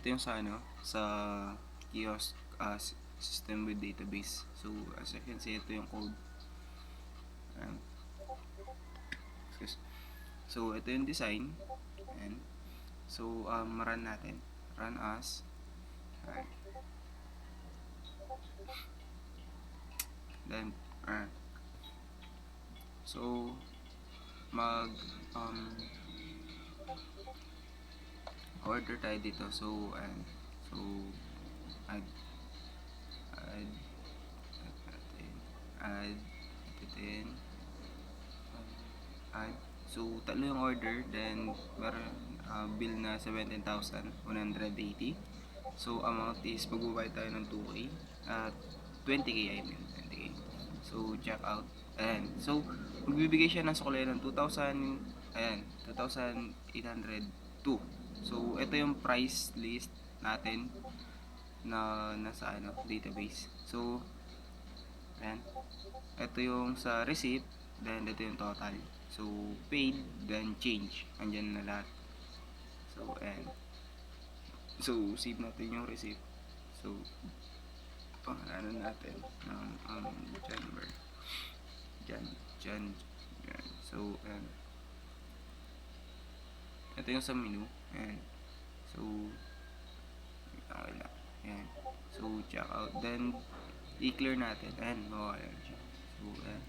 ito yung sa sa kiosk system with database. So as you can see, ito yung code. Ayan. So ito yung design. Ayan. So run natin. Run as. Ayan. Then so mag order tayo dito. So so add add add natin add. So tatlo yung order, then meron bill na 17,180. So amount is magbabayad tayo ng 2K at 20K, I mean 20K. So check out. Ayan. So magbibigay siya ng suklay ng 2,000, ayan, 2,802. So ito yung price list natin na nasa database. So ayan. Ito yung sa receipt, then ito yung total. So paid, then change. Andyan na lahat. So ayan. So save natin yung receipt. So pangalanan natin ng January. Jan. Yan. So ayan. Ito yung sa menu. Ayan. So okay lang. Ayan. So check out. Then i-clear natin. Ayan. Mawala siya. So ayan.